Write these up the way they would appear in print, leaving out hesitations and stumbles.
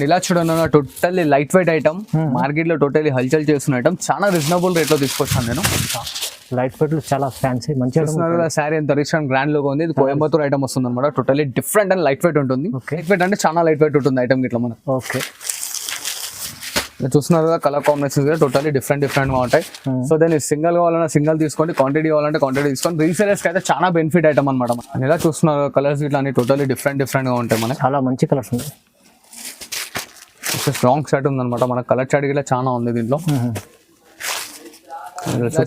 ఇలా చూడండి totally light weight item, market లో టోటల్లీ హల్చల్ చేస్తున్న ఐటమ్, చాలా రీజనబుల్ రేట్ లో తీసుకొచ్చాను నేను. లైట్ వెయిట్ లో చాలా ఫ్యాన్సీ మంచిగా సారీ ఎంత రిచ్ అండ్ గ్రాండ్ లుక్ ఉంది. ఇది కోయంబత్తూర్ ఐటమ్ వస్తుంది అనమాట. Totally different and light wait ఉంటుంది. లైట్ వెయిట్ అంటే చాలా లైట్ వెయిట్ ఉంటుంది ఐటమ్ ఇట్లా మనం. ఓకే, చూస్తున్నారు కదా కలర్ కాంబినేషన్స్ టోటల్లీ డిఫరెంట్ గా ఉంటాయి. సో దాన్ని సింగిల్ కావాలన్నా సింగిల్ తీసుకోండి, క్వాంటిటీ కావాలంటే క్వాంటిటీ తీసుకోండి. రీసేలర్స్ అయితే చాలా బెనిఫిట్ ఐటమ్ అనమాట. ఇలా చూస్తున్నారు కలర్స్ ఇట్లా అన్ని టోటల్లీ డిఫరెంట్ గా ఉంటాయి. మనకి చాలా మంచి కలర్స్ ఉన్నాయి. స్ట్రాంగ్ షర్ట్ ఉంది అనమాట. మన కలర్ చార్ట్ గిట్లా చాలా ఉంది దీంట్లో.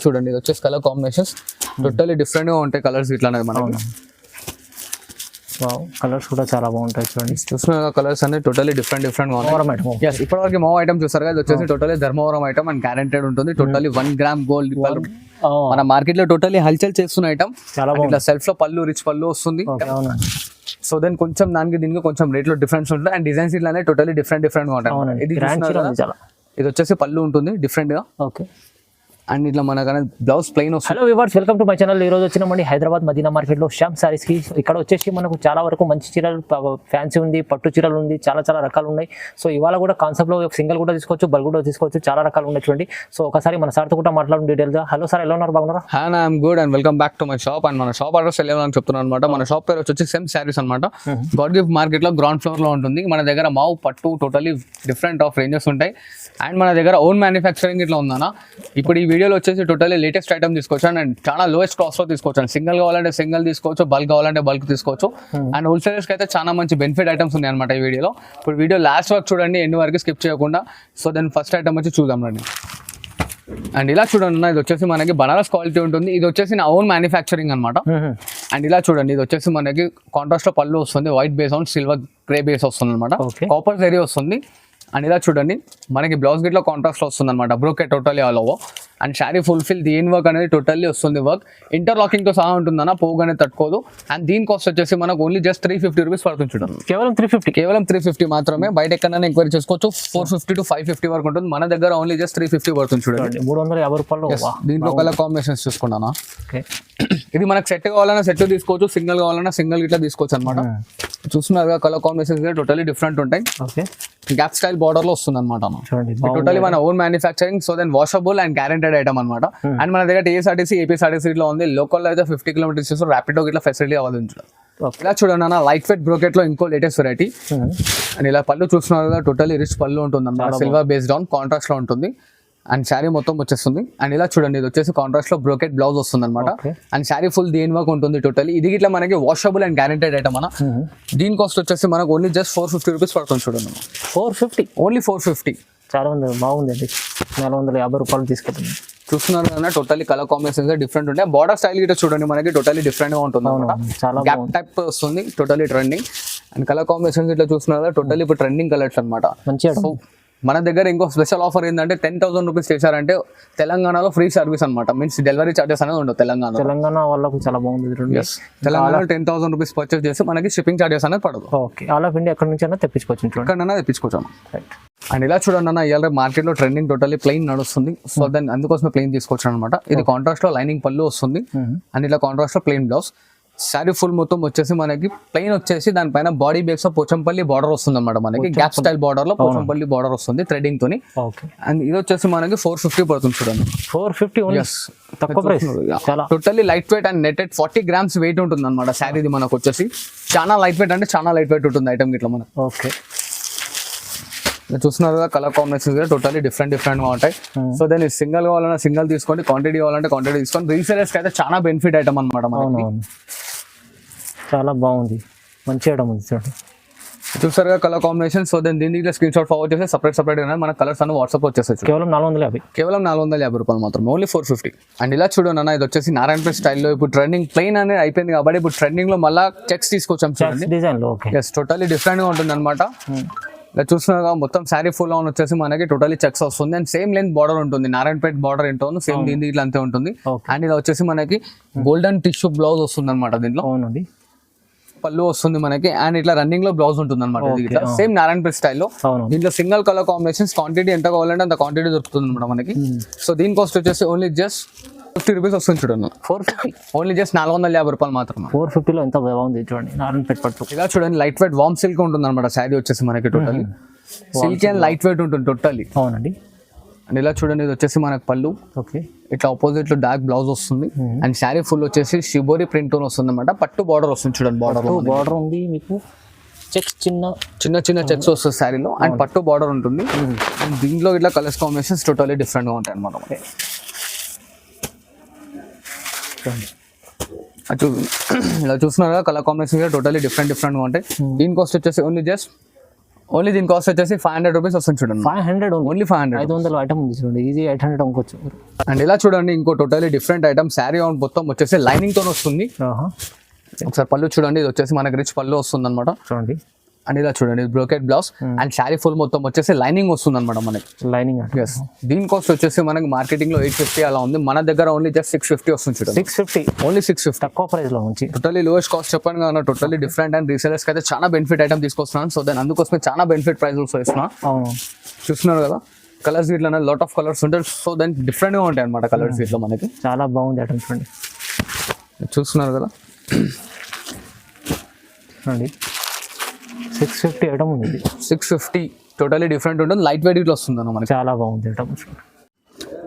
చూడండి ఇది వచ్చేసి కలర్ కాంబినేషన్స్ టోటల్లీ డిఫరెంట్ గా ఉంటాయి కలర్స్ ఇట్లా మనకి. కలర్స్ కూడా చాలా బాగుంటాయి. చూడండి చూస్తున్న కలర్స్ అన్ని టోటల్లీ డిఫరెంట్ గా ఉంటాయి. ఇప్పటివరకు మో ఐటమ్ చూసారు కదా, ఇది వచ్చేసి totally Dharmavaram item and guaranteed ఉంటుంది. టోటల్లీ 1 గ్రామ్ గోల్డ్ మన మార్కెట్ లో టోటల్లీ హల్చల్ చేస్తున్న ఐటమ్. చాలా ఇట్లా సెల్ఫ్ లో పళ్ళు రిచ్ పళ్ళు వస్తుంది. సో దెన్ కొంచెం దీనికి కొంచెం రేట్ లో డిఫరెన్స్ ఉంటుంది. అండ్ డిజైన్స్ ఇట్లానే టోటల్లీ డిఫరెంట్ గా ఉంటాయి. ఇది వచ్చేసి పళ్ళు ఉంటుంది డిఫరెంట్ గా. ఓకే, అండ్ ఇట్లా మనకనే బ్లౌజ్ ప్లెయిన్ వస్తుంది. Hello viewers, welcome to my channel. ఈ రోజు వచ్చినామండి హైదరాబాద్ మదీనా మార్కెట్లో శ్యామ్ సారీస్ కి. ఇక్కడ వచ్చేసి మనకు చాలా వరకు మంచి చీరలు, ఫ్యాన్సీ ఉంది, పట్టు చీరలు ఉంది, చాలా రకాలు ఉన్నాయి. సో ఇవాళ కూడా కాన్సెప్ట్ లో సింగిల్ కూడా తీసుకోవచ్చు, బల్క్ కూడా తీసుకోవచ్చు, చాలా రకాలు ఉన్నాయి. చూడండి, సో ఒకసారి మన సార్తో కూడా మాట్లాడడం డీటెయిల్ గా. హలో సార్, ఎలా ఉన్నారు? బాగున్నారా? I'm good and welcome back to my shop. And మన షాప్ అడ్రస్ అని చెప్తున్నాను అనమాట. మన షాప్ పేరు వచ్చి సెమ్ సారీస్ అనమాట. గాడ్ గిఫ్ట్ మార్కెట్ లో గ్రౌండ్ ఫ్లోర్ లో ఉంటుంది. మన దగ్గర మావు పట్టు టోటలీ డిఫరెంట్ ఆఫ్ రేంజెస్ ఉంటాయి. అండ్ మన దగ్గర ఓన్ మ్యానుఫ్యాక్చరింగ్ ఇట్లా ఉందన్న. ఇప్పుడు ఈ వీడియోలో వచ్చేసి టోటలీ లేటెస్ట్ ఐటమ్ తీసుకొచ్చాను అండ్ చాలా లోయెస్ట్ కాస్ట్ లో తీసుకొచ్చాను. సింగిల్ కావాలంటే సింగిల్ తీసుకోవచ్చు, బల్క్ కావాలంటే బల్క్ తీసుకోవచ్చు. అండ్ హోల్సేలర్స్ కి అయితే చాలా మంచి బెనిఫిట్ ఐటమ్స్ ఉన్నాయి అనమాట ఈ వీడియోలో. ఇప్పుడు వీడియో లాస్ట్ వరకు చూడండి, ఎండ్ వరకు స్కిప్ చేయకుండా. సో దెన్ ఫస్ట్ ఐటమ్ వచ్చి చూద్దాం రండి. అండ్ ఇలా చూడండి, ఇది వచ్చేసి మనకి బనారస్ క్వాలిటీ ఉంటుంది. ఇది వచ్చేసి నా ఓన్ మ్యానుఫ్యాక్చరింగ్ అనమాట. అండ్ ఇలా చూడండి, ఇది వచ్చేసి మనకి కాంట్రాస్ట్ లో పళ్ళు వస్తుంది, white base on silver grey base వస్తుంది అనమాట. కాపర్ జరీ వస్తుంది. అండ్ ఇలా చూడండి, మనకి బ్లౌజ్ గిట్లో కాంట్రాస్ట్ వస్తుంది అనమాట. Brocade totally all over. And sari fulfil దీని వర్క్ అనేది టోటల్లీ వస్తుంది. వర్క్ ఇంటర్లాకింగ్ తో సహా ఉంటుందన్న, పోగు అనేది తట్టుకోదు. అండ్ దీని కాస్ట్ వచ్చేసి మనకు ఓన్లీ జస్ట్ 350 రూపీస్ పడుతుంది. చూడండి, కేవలం 350 మాత్రమే. బయట ఎక్కడైనా ఎంక్వైరీ చేసుకోవచ్చు. 450 to 550 వరకు ఉంటుంది. మన దగ్గర ఓన్లీ జస్ట్ 350 పడుతుంది. చూడండి, 350 రూపాయలు. దీంట్లో కలర్ కాంబినేషన్స్ చూసుకున్నానా. ఇది మనకు సెట్ కావాలన్నా సెట్ తీసుకోవచ్చు, సింగిల్ కావాలన్నా సింగిల్ ఇట్లా తీసుకోవచ్చు అనమాట. చూస్తున్నారు కలర్ కాంబినేషన్స్ టోటల్లీ డిఫరెంట్ ఉంటాయి. గ్యాప్ స్టైల్ బార్డర్ లో వస్తుంది అనమాట. టోటలీ మన own manufacturing. So then washable and guaranteed item అనమాట. అండ్ మన దగ్గర టీఎస్ఆర్టీసీ, ఏపీఎస్ఆర్టీసీ లో ఉంది. లోకల్ లో అయితే 50 కిలోమీటర్స్ ర్యాపిడో ఇట్లా ఫెసిలిటీ అవ్వదు. ఇలా చూడండి అన్న, లైట్ వెయిట్ బ్రోకెట్ లో ఇంకో లేటెస్ట్ వెరైటీ. అండ్ ఇలా పళ్ళు చూస్తున్నారు కదా, టోటలీ రిచ్ పళ్ళు ఉంటుంది అన్నమాట. సిల్వర్ బేస్డ్ ఆన్ కాంట్రాస్ట్ లో ఉంటుంది. అండ్ శారీ మొత్తం వచ్చేస్తుంది. అండ్ ఇలా చూడండి, ఇది వచ్చేసి కాంట్రాస్ట్ లో బ్రోకెట్ బ్లౌజ్ వస్తుంది అనమాట. అండ్ శారీ ఫుల్ దేని వర్క్ ఉంటుంది టోటలీ. ఇది ఇట్లా మనకి వాషబుల్ అండ్ గ్యారెంటెడ్ ఐటమ్ అన్న. దీని కాస్ట్ వచ్చేసి మనకు ఓన్లీ జస్ట్ 450 రూపీస్ పడుతుంది. చూడండి, 450 ఓన్లీ 450. చాలా బాగుంది అండి. 450 రూపాయలు తీసుకుంటుంది. చూస్తున్నారు కదా, టోటల్లీ కలర్ కాంబినేషన్స్ డిఫరెంట్ ఉంటాయి. బార్డర్ స్టైల్ గిట్ట చూడండి, మనకి టోటల్లీ డిఫరెంట్ గా ఉంటుంది అనమాట. గ్యాప్ టైప్ వస్తుంది, totally trending. And colour combinations ఇట్లా చూస్తున్నారు కదా, టోటల్లీ ఇప్పుడు ట్రెండింగ్ కలర్స్ అనమాట. మంచిగా మన దగ్గర ఇంకో స్పెషల్ ఆఫర్ ఏంటంటే 10,000 రూపీస్ చేశారంటే తెలంగాణలో ఫ్రీ సర్వీస్ అనమాట. మీన్స్ డెలివరీ చార్జెస్ అనేది ఉండవు. తెలంగాణ వాళ్ళకు చాలా బాగుంది. తెలంగాణలో 10,000 రూపీస్ పర్చేస్ చేసి మనకి షిప్పింగ్ చార్జెస్ అనేది పడదు. ఓకే, ఆల్ ఆఫ్ ఇండియా ఎక్కడి నుంచి అయినా తెప్పించుకోవచ్చు, ఎక్కడైనా తెప్పించుకోవచ్చు. అండ్ ఇలా చూడండి అన్న, ఇవాళ మార్కెట్ లో ట్రెండింగ్ టోటల్లీ ప్లెయిన్ నడుస్తుంది. సో దాన్ని అందుకోసమే ప్లెయిన్ తీసుకొచ్చాను అనమాట. ఇది కాంట్రాస్ట్ లో లైనింగ్ పళ్ళు వస్తుంది. అండ్ ఇలా కాంట్రాస్ట్ లో ప్లెయిన్ బ్లౌజ్. శారీ ఫుల్ మొత్తం వచ్చేసి మనకి ప్లెయిన్ వచ్చేసి దానిపైన బాడీ బేస్ లో పోచంపల్లి బార్డర్ వస్తుంది అనమాట. మనకి గ్యాప్ స్టైల్ బార్డర్ లో పోచంపల్లి బార్డర్ వస్తుంది థ్రెడింగ్ తోని. అండ్ ఇది వచ్చేసి మనకి 450 పడుతుంది. చూడండి, 450 తక్కువ price. Totally light weight and netted 40 grams wait ఉంటుంది అనమాట. శారీ ఇది మనకు వచ్చేసి చాలా లైట్ వెయిట్ అంటే చాలా లైట్ వెయిట్ ఉంటుంది ఐటమ్ ఇట్లా మనకు. ఓకే, చూస్తున్నారు కదా, కలర్ కాంబినేషన్స్ టోటల్లీ డిఫరెంట్ గా ఉంటాయి. సో దాన్ని సింగిల్ కావాలన్నా సింగిల్ తీసుకోండి, క్వాంటిటీ కావాలంటే క్వాంటిటీ తీసుకోండి. రీసేలర్స్ కి అయితే చాలా బెనిఫిట్ ఐటమ్ అనమాట. చాలా బాగుంది, మంచి ఐటమ్ ఉంది. చూసారు కదా కలర్ కాంబినేషన్. సో దీనికి స్క్రీన్ షాట్ ఫార్వర్డ్ చేస్తే సపరేట్ మన కలర్స్ అన్ని వాట్సాప్ వచ్చేసాయి. కేవలం 450 రూపాయలు మాత్రం, ఓన్లీ 450. అండ్ ఇలా చూడండి అన్న, ఇది వచ్చేసి నారాయణపేట స్టైల్లో ఇప్పుడు ట్రెండింగ్ ప్లెయిన్ అనేది అయిపోయింది కాబట్టి ఇప్పుడు ట్రెండింగ్ లో మళ్ళీ చెక్స్ తీసుకొచ్చాం. డిజైన్ లో టోటల్లీ డిఫరెంట్ గా ఉంటుంది అనమాట. ఇలా చూస్తున్నా మొత్తం శారీ ఫుల్ ఆన్ వచ్చేసి మనకి టోటలీ చెక్స్ వస్తుంది. అండ్ సేమ్ లెంత్ బార్డర్ ఉంటుంది. నారాయణపేట బార్డర్ ఏంటో సేమ్ దీని ఇట్లా అంతే ఉంటుంది. అండ్ ఇలా వచ్చేసి మనకి గోల్డెన్ టిష్యూ బ్లౌజ్ వస్తుంది అనమాట. దీంట్లో పళ్ళు వస్తుంది మనకి. అండ్ ఇట్లా రన్నింగ్ లో బ్లౌజ్ ఉంటుంది అనమాట. సేమ్ నారాయణపేట స్టైల్లో. దీంట్లో సింగిల్ కలర్ కాంబినేషన్స్, క్వాంటిటీ ఎంత కావాలంటే అంత క్వాంటిటీ దొరుకుతుంది అనమాట మనకి. సో దీని కాస్ట్ వచ్చేసి ఓన్లీ జస్ట్ 50 రూపీస్ వస్తుంది. చూడండి, 450, ఓన్లీ జస్ట్ 450 రూపాయలు మాత్రమే. 450 లో ఎంత బాగుంది చూడండి, నారాయణపేట పట్టు. ఇలా చూడండి, లైట్ వెయిట్ వామ్ సిల్క్ ఉంటుంది అనమాట. శారీ వచ్చేసి మనకి totally silk and light wait ఉంటుంది టోటల్లీ. అవునండి. అండ్ ఇలా చూడండి, ఇది వచ్చేసి మనకు పళ్ళు, ఓకే. ఇట్లా ఆపోజిట్ లో డార్క్ బ్లౌజ్ వస్తుంది. అండ్ శారీ ఫుల్ వచ్చేసి షిబోరి ప్రింట్ వస్తుంది అనమాట. పట్టు బార్డర్ వస్తుంది చూడండి, బార్డర్ ఉంది మీకు, చెక్స్ చిన్న చెక్స్ వస్తుంది శారీలో. అండ్ పట్టు బార్డర్ ఉంటుంది. అండ్ దీంట్లో ఇట్లా కలర్స్ కాంబినేషన్స్ టోటల్లీ డిఫరెంట్ గా ఉంటాయి అనమాట. ఇలా చూస్తున్నారు కదా, కలర్ కాంబినేషన్ టోటల్లీ డిఫరెంట్ గా ఉంటాయి. దీని కాస్ట్ వచ్చేసి ఓన్లీ దీని కాస్ట్ వచ్చేసి 500 రూపీస్ వస్తుంది చూడండి. 500 ఓన్లీ 500. 500 ఐటమ్ ఉంది చూడండి, ఈజీ 800 అమ్ముకోవచ్చు. అండ్ ఇలా చూడండి, ఇంకో టోటల్లీ డిఫరెంట్ ఐటమ్. శారీ మొత్తం వచ్చేసి లైనింగ్ తో వస్తుంది. ఒకసారి పళ్ళు చూడండి, ఇది వచ్చేసి మనకి రిచ్ పళ్ళు వస్తుంది అనమాట. చూడండి. అండ్ ఇలా చూడండి, brocade blouse and sari full మొత్తం వచ్చేసి లైనింగ్ వస్తుంది అనమాట మనకి. లైనింగ్. ఎస్. దీని కాస్ట్ వచ్చేసి మనకి మార్కెటింగ్ లో 850 అలా ఉంది. మన దగ్గర ఓన్లీ జస్ట్ 650 వస్తుంది చూడండి. 650 ఓన్లీ 650 తక్కువ ప్రైస్ లో ఉంచి టోటల్లీ లోయెస్ట్ కాస్ట్ చెప్పాను కదా, టోటల్లీ డిఫరెంట్. అండ్ రీసెలర్స్ అయితే చాలా బెనిఫిట్ ఐటమ్ తీసుకొస్తున్నాను. సో దాని అందుకోసమే చాలా బెనిఫిట్ ప్రైస్ ఇస్తున్నా. అవును. చూస్తున్నారు కదా, కలర్స్ వీటిలో లాట్ ఆఫ్ కలర్స్ ఉంటాయి. సో దానికి డిఫరెంట్ గా ఉంటాయి అనమాట కలర్స్ వీటిలో మనకి. చాలా బాగుంది ఐటమ్ చూడండి. చూస్తున్నారు కదా, చూడండి 650 ఐటమ్ ఉంది. 650 టోటల్లీ డిఫరెంట్ ఉంటుంది. లైట్ వెయిట్ ఇట్లా వస్తుంది అన్న మనకి. చాలా బాగుంది ఐటమ్.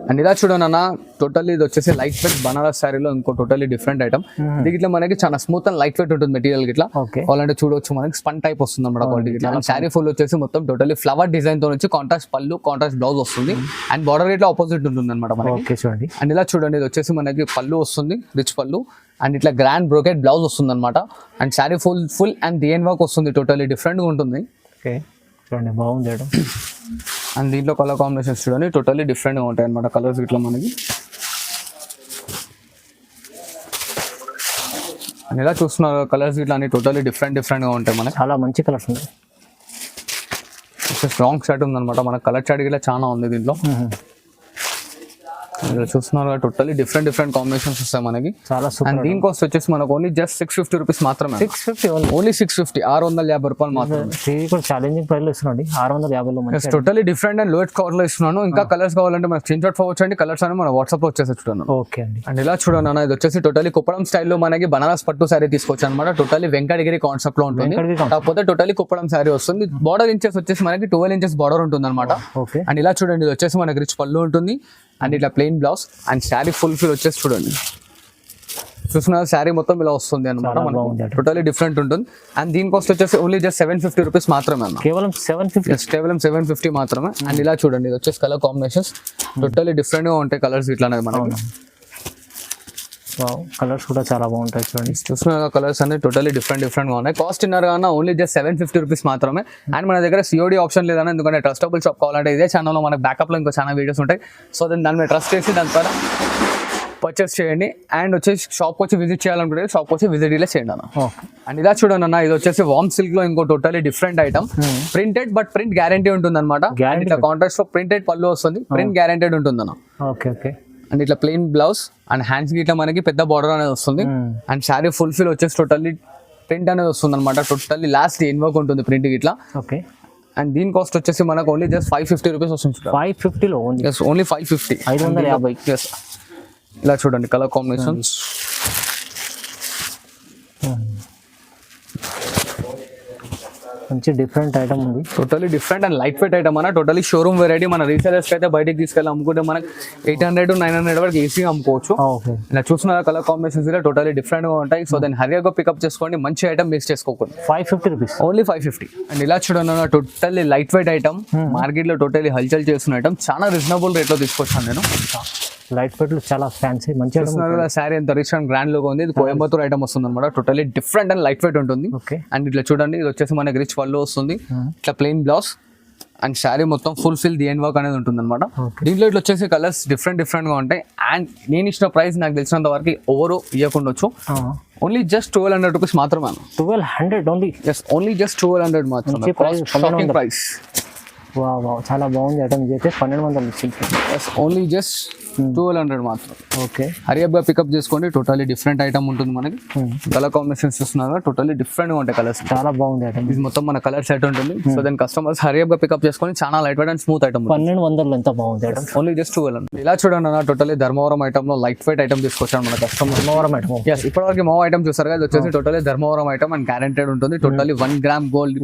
అండ్ ఇలా చూడండి అన్న, టోటల్లీ ఇది వచ్చేసి లైట్ వెయిట్ బనారస్ శారీలో ఇంకో టోటల్లీ డిఫరెంట్ ఐటమ్. దీంట్లో మనకి చాలా స్మూత్ అండ్ లైట్ వెయిట్ ఉంటుంది మెటీరియల్ గిట్లా. అలాంటి చూడవచ్చు, మనకి స్పన్ టైప్ వస్తుంది అన్నమాట క్వాలిటీ గిట్లా. అండ్ శారీ ఫుల్ వచ్చేసి మొత్తం టోటల్లీ ఫ్లవర్ డిజైన్ తో వచ్చి కాంట్రాస్ట్ పళ్ళు, కాంట్రాస్ట్ బ్లౌజ్ వస్తుంది. అండ్ బార్డర్ గిట్లా ఆపోజిట్ ఉంటుంది అనమాట మనకి. చూడండి. అండ్ ఇలా చూడండి, ఇది వచ్చేసి మనకి పళ్ళు వస్తుంది, రిచ్ పళ్ళు. అండ్ ఇట్లా గ్రాండ్ బ్రోకెట్ బ్లౌజ్ వస్తుంది అనమాట. అండ్ శారీ ఫుల్ అండ్ డిఎన్ వర్క్ వస్తుంది. టోటల్లీ డిఫరెంట్ గా ఉంటుంది. ఓకే, చూడండి బాగుంది ఐటమ్. అండ్ దీంట్లో కలర్ కాంబినేషన్స్ చూడండి, టోటల్లీ డిఫరెంట్ గా ఉంటాయి అనమాట కలర్స్ ఇట్లా మనకి. అండ్ ఇలా చూస్తున్నారు కలర్స్ ఇట్లా అన్ని టోటల్లీ డిఫరెంట్ గా ఉంటాయి మనకి. చాలా మంచి కలర్స్ ఉన్నాయి. స్ట్రాంగ్ షర్ట్ ఉందన్నమాట మనకి. కలర్ చార్ట్ గిట్లా చాలా ఉంది దీంట్లో. చూస్తున్నారు టోటల్లీ డిఫరెంట్ కాంబినేషన్స్ వస్తాయి మనకి. చాలా సూపర్. అండ్ దీని కాస్ట్ వచ్చేసి మనకు ఓన్లీ జస్ట్ 650 రూపీస్ మాత్రమే. 650 ఓన్లీ 650, 650 రూపాయలు మాత్రమే. కూడా ఛాలెంజింగ్ ప్రైస్ లో ఇస్తున్నాండి 650 లో. Totally different and lowest cover లో ఇస్తున్నాను. ఇంకా కలర్స్ కావాలంటే మనకి స్క్రీన్ షాట్ ఫార్వర్డ్ చేయండి. కలర్స్ అని మన వాట్సాప్ లో వచ్చేసి చూడండి. ఓకే అండి. అండ్ ఇలా చూడండి అన్న, ఇది వచ్చేసి టోటల్లీ కుప్పడం స్టైల్లో మనకి బనారస్ పట్టు శారీ తీసుకొచ్చాను అనమాట. టోటల్లీ వెంకటగిరి కాన్సెప్ట్ లో ఉంటుంది. కాకపోతే టోటల్లీ కుప్పడం శారీ వస్తుంది. బార్డర్ ఇంచెస్ వచ్చేసి మనకి 12 ఇంచెస్ బార్డర్ ఉంటుంది అనమాట. ఓకే. అండ్ ఇలా చూడండి, ఇది వచ్చేసి మనకి రిచ్ పళ్ళు ఉంటుంది. అండ్ ఇట్లా plain blouse and sari full వచ్చేసి చూడండి. చూస్తున్నా శారీ మొత్తం ఇలా వస్తుంది అనమాట. టోటల్లీ డిఫరెంట్ ఉంటుంది. అండ్ దీని కాస్ట్ వచ్చేసి ఓన్లీ జస్ట్ 750 రూపీస్ మాత్రమే అన్న. కేవలం 750 మాత్రమే. అండ్ ఇలా చూడండి, ఇది వచ్చేసి కలర్ కాంబినేషన్స్ టోటల్లీ డిఫరెంట్ గా ఉంటాయి కలర్స్ ఇట్లా అనేది మనకి. కలర్స్ కూడా చాలా బాగుంటాయి చూడండి. చూస్తున్న కలర్స్ అన్ని టోటల్లీ డిఫరెంట్ గా ఉన్నాయి. కాస్ట్ ఇన్నర్ గా ఓన్లీ జస్ట్ 750 రూపీస్ మాత్రమే. అండ్ మన దగ్గర సిఓడి ఆప్షన్ లేదన్న, ఎందుకంటే ట్రస్టబుల్ షాప్ కావాలంటే ఇదే ఛానల్లో మనకి బ్యాకప్ లో ఇంకో చాలా వీడియోస్ ఉంటాయి. సో దాని మీద ట్రస్ట్ చేసి దాని ద్వారా పర్చేస్ చేయండి. అండ్ వచ్చేసి షాప్ వచ్చి విజిట్ చేయాలనుకుంటే షాప్ వచ్చి విజిట్ ఇలా చేయండి అన్న. అండ్ ఇలా చూడండి అన్న, ఇది వచ్చేసి వామ్ సిల్క్ లో ఇంకో totally different item. Printed but print guarantee ఉంటుంది అనమాట. ఇట్లా కాంట్రాస్ట్ లో ప్రింటెడ్ పళ్ళు వస్తుంది, ప్రింట్ గ్యారంటెడ్ ఉంటుంది అన్న. Okay okay. అండ్ ఇట్లా ప్లెయిన్ బ్లౌజ్ అండ్ హ్యాండ్స్ కి ఇట్లా మనకి పెద్ద బార్డర్ అనేది వస్తుంది. అండ్ శారీ ఫుల్ వచ్చేసి టోటల్లీ ప్రింట్ అనేది వస్తుంది అనమాట. టోటల్లీ లాస్ట్ ఎన్ వర్క్ ఉంటుంది ప్రింట్ ఇట్లా. ఓకే. అండ్ దీని కాస్ట్ వచ్చేసి మనకు ఓన్లీ జస్ట్ 550 రూపీస్ వస్తుంది. 550 లో ఓన్లీ 550. 550. ఇలా చూడండి కలర్ కాంబినేషన్స్. మంచి డిఫరెంట్ ఐటమ్ ఉంది. Totally different and light weight item అన్న. Totally showroom variety. మన రీసేలర్స్ అయితే బయటకి తీసుకెళ్ళి అమ్ముకుంటే మనకి 800-900 వరకు ఈజీగా అమ్ముకోవచ్చు. ఇలా చూసిన కలర్ కాంబినేషన్స్ టోటలీ డిఫరెంట్ గా ఉంటాయి. సో దాన్ని హరియాగా పికప్ చేసుకోండి. మంచి ఐటమ్ మిస్ చేసుకోకూడదు. 550 రూపీస్. ఓన్లీ 550. అండ్ ఇలా చూడండి totally light weight item. Market లో టోటలీ హల్చల్ చేస్తున్న ఐటమ్. చాలా రీజనబుల్ రేట్ లో తీసుకొచ్చాను నేను. లైట్ వెయిట్ లో చాలా ఫ్యాన్సీ మంచి శారీ ఎంత రిచ్ అండ్ గ్రాండ్ లుక్ ఉంది. ఇది కోయంబత్తూర్ ఐటమ్ వస్తుంది అనమాట. Totally different and light wait ఉంటుంది. అండ్ ఇట్లా చూడండి, ఇది వచ్చేసి మనకి రిచ్ పళ్ళు వస్తుంది. ఇట్లా ప్లెయిన్ బ్లౌజ్ అండ్ శారీ మొత్తం ఫుల్ డిఎన్ వర్క్ అనేది ఉంటుంది అనమాట. దీంట్లో ఇట్లా వచ్చేసి కలర్స్ డిఫరెంట్ గా ఉంటాయి. అండ్ నేను ఇచ్చిన ప్రైస్ నాకు తెలిసినంత వరకు ఎవరు ఇవ్వకుండొచ్చు. ఓన్లీ జస్ట్ 1200 రూపీస్ మాత్రమే. 1200 ఓన్లీ. ఓన్లీ జస్ట్ 1200 మాత్రమే. ప్రైస్ చాలా బాగుంది ఐటమ్. ఇదైతే 1200. ఓన్లీ జస్ట్ 1200 మాత్రం. ఓకే. హరియబ్గా పికప్ చేసుకోండి. టోటలీ డిఫరెంట్ ఐటమ్ ఉంటుంది మనకి. కలర్ కాంబినేషన్స్ చూస్తున్నారు టోటలీ డిఫరెంట్ గా ఉంటాయి కలర్స్. చాలా బాగుంది ఐటమ్. ఇది మొత్తం మన కలర్ సెట్ ఉంటుంది. సో దాని కస్టమర్స్ హరియబ్గా పికప్ చేసుకొని చాలా light weight and smooth item. 1200 ఎంత బాగుంది ఐటమ్. Only just 1200. ఇలా చూడండి అన్న, టోటలీ ధర్మవరం ఐటమ్ లో లైట్ వెయిట్ ఐటమ్ తీసుకొచ్చాను మన కస్టమర్. ధర్మవరం ఐటమ్. ఇప్పటివరకు మో ఐటమ్ చూసారు కదా, ఇది వచ్చేసి totally Dharmavaram item and guaranteed ఉంటుంది. టోటలీ 1 గ్రామ్ గోల్డ్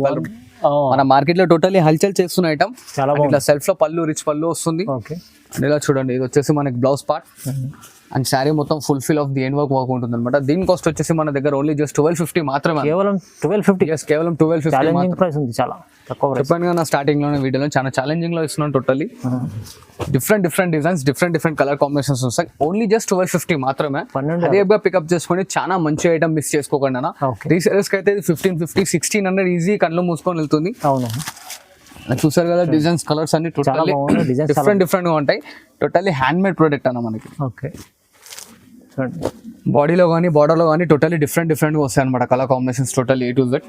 మన మార్కెట్ లో టోటల్లీ హల్చల్ చేస్తున్న ఐటమ్. చాలా ఇట్లా బాగుంది. సెల్ఫ్ లో పళ్ళు రిచ్ పళ్ళు వస్తుంది. ఓకే. అండ్ ఇలా చూడండి, ఇది వచ్చేసి మనకి బ్లౌజ్ పార్ట్ అండ్ శారీ మొత్తం fulfil of the end work ఉంటుంది అనమాట. దీని కాస్ట్ వచ్చేసి మన దగ్గర ఓన్లీ జస్ట్ 1250 మాత్రమే. కేవలం 1250. Yes, కేవలం 1250. ఛాలెంజింగ్ ప్రైస్ ఉంది, చాలా తక్కువ ప్రైస్. చెప్పాను కదా నా స్టార్టింగ్ లోనే వీడియోలో, చాలా ఛాలెంజింగ్ లో ఇస్తున్నాను. Totally different designs, different colour combinations వస్తాయి. ఓన్లీ జస్ట్ 1250 మాత్రమే. 12. అదేగా పికప్ చేసుకొని చాలా మంచి ఐటమ్ మిస్ చేసుకోకండి అన్న. ఓకే. రీసేలర్స్ కి అయితే 1550, 1600 ఈజీ కళ్ళు మూసుకొని వెళ్తుంది. అవును. చూసారు కదా డిజైన్స్, కలర్స్ అన్ని టోటల్లీ బాగున్నాయి. డిజైన్స్ డిఫరెంట్ గా ఉంటాయి. టోటల్లీ హ్యాండ్ మేడ్ ప్రోడక్ట్ అన్న మనకి. ఓకే. చూడండి, బాడీలో కానీ బార్డర్లో కానీ టోటల్లీ డిఫరెంట్ గా వస్తాయి అనమాట colour combinations, totally A to Z.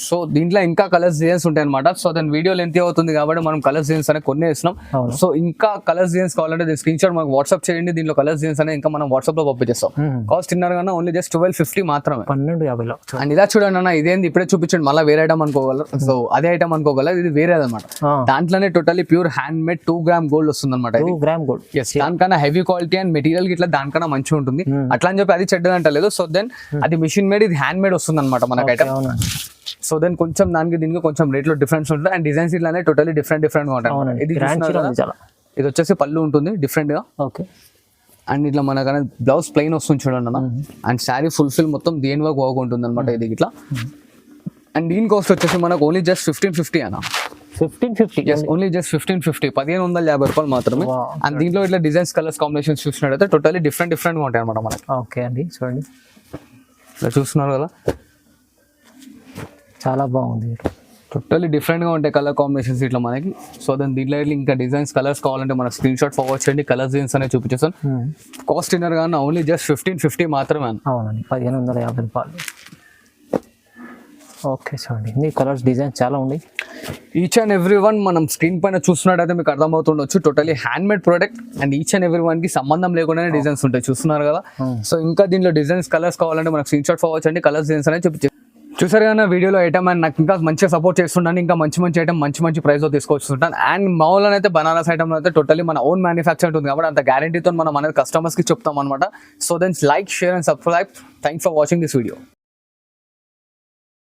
So దీంట్లో ఇంకా కలర్స్ డిజైన్స్ ఉంటాయి అనమాట. సో దాని వీడియో లెంత్ అవుతుంది కాబట్టి మనం కలర్స్ డిజైన్స్ అనేది కొన్ని వేస్తున్నాం. అవును. సో ఇంకా కలర్స్ డిజైన్స్ కావాలంటే దీని స్క్రీన్ షాట్ మనకు వాట్సాప్ చేయండి. దీంట్లో కలర్స్ డిజైన్స్ అనేది ఇంకా మనం వాట్సాప్ లో పంపించేస్తాం. కాస్ట్ ఇన్నర్ కన్నా ఓన్లీ జస్ట్ 1250 మాత్రమే. 1250లో. అండ్ ఇలా చూడండి అన్న, ఇదేంది ఇప్పుడే చూపించండి, మళ్ళీ వేరే ఐటమ్ అనుకోగలరు. సో అదే ఐటమ్ అనుకోగలరు, ఇది వేరేది అనమాట. దాంట్లోనే totally pure hand made 2 gram gold వస్తుంది అనమాట. 2 గ్రామ్ గోల్డ్. దానికన్నా హెవీ క్వాలిటీ అండ్ మెటీరియల్ ఇట్లా దానికన్నా మంచిగా ఉంటుంది. అట్లా అని చెప్పి అది చెడ్డదంట లేదు. సో దెన్ అది మిషన్ మేడ్, ఇది హ్యాండ్ మేడ్ వస్తుంది అనమాట మనకి ఐటమ్. సో దెన్ కొంచెం దానికి దీనికి కొంచెం రేట్ లో డిఫరెన్స్ ఉంటుంది. అండ్ డిజైన్స్ ఇట్లానే టోటల్లీ డిఫరెంట్ గా ఉంటాయి. ఇది ఇది వచ్చేసి పళ్ళు ఉంటుంది డిఫరెంట్ గా. ఓకే. అండ్ ఇట్లా మనకన్నా బ్లౌజ్ ప్లెయిన్ వస్తుంది చూడండి అన్న. అండ్ శారీ ఫుల్ఫిల్ మొత్తం దేని వర్క్ బాగుంటుంది అనమాట ఇది ఇట్లా. అండ్ దీని కాస్ట్ వచ్చేసి మనకు ఓన్లీ జస్ట్ 1550 అన్న. 1550. ఓన్లీ జస్ట్ 1550, 1550 రూపాయలు మాత్రమే. అండ్ దీంట్లో ఇట్లా డిజైన్స్, కలర్స్ కాంబినేషన్స్ చూసినట్టయితే టోటల్లీ డిఫరెంట్ గా ఉంటాయి అనమాట మనకి. ఓకే అండి, చూడండి ఇట్లా చూస్తున్నారు కదా, చాలా బాగుంది. టోటల్లీ డిఫరెంట్ గా ఉంటాయి కలర్ కాంబినేషన్స్ ఇట్లా మనకి. సో దాని దీంట్లో ఇంకా డిజైన్స్, కలర్స్ కావాలంటే మనకు స్క్రీన్ షాట్ ఫార్వర్డ్ చేయండి. కలర్స్ డిజైన్స్ అనేది చూపించేస్తాను. కాస్ట్ ఇన్నర్ గా ఓన్లీ జస్ట్ 1550 మాత్రమే. అవునండి, 1550 రూపాయలు. ఓకే, చూడండి మీ కలర్స్, డిజైన్స్ చాలా ఉన్నాయి. ఈచ్ అండ్ ఎవ్రీ వన్ మనం స్క్రీన్ పైన చూస్తున్నట్టయితే మీకు అర్థమవుతుండొచ్చు. Totally hand made product and each and every one కి సంబంధం లేకుండానే డిజైన్స్ ఉంటాయి, చూస్తున్నారు కదా. సో ఇంకా దీంట్లో డిజైన్స్, కలర్స్ కావాలంటే మనకు స్క్రీన్ షాట్ ఫార్వర్డ్ చేయండి. కలర్స్ డిజైన్స్ అనేది చూపించారు. చూసారు కదా వీడియోలో ఐటమ్, అండ్ నాకు ఇంకా మంచిగా సపోర్ట్ చేస్తుంటాను. ఇంకా మంచి ఐటమ్ మంచి ప్రైస్ లో తీసుకొస్తుంటాను. అండ్ మామూలుగా అయితే బనారస్ ఐటమ్ అయితే టోటల్లీ మన ఓన్ మ్యానుఫ్యాక్చర్ ఉంటుంది కాబట్టి అంత గ్యారంటీతో మనం అనేది కస్టమర్స్ కి చెప్తాం అనమాట. So then like, share and subscribe. Thanks for watching this video.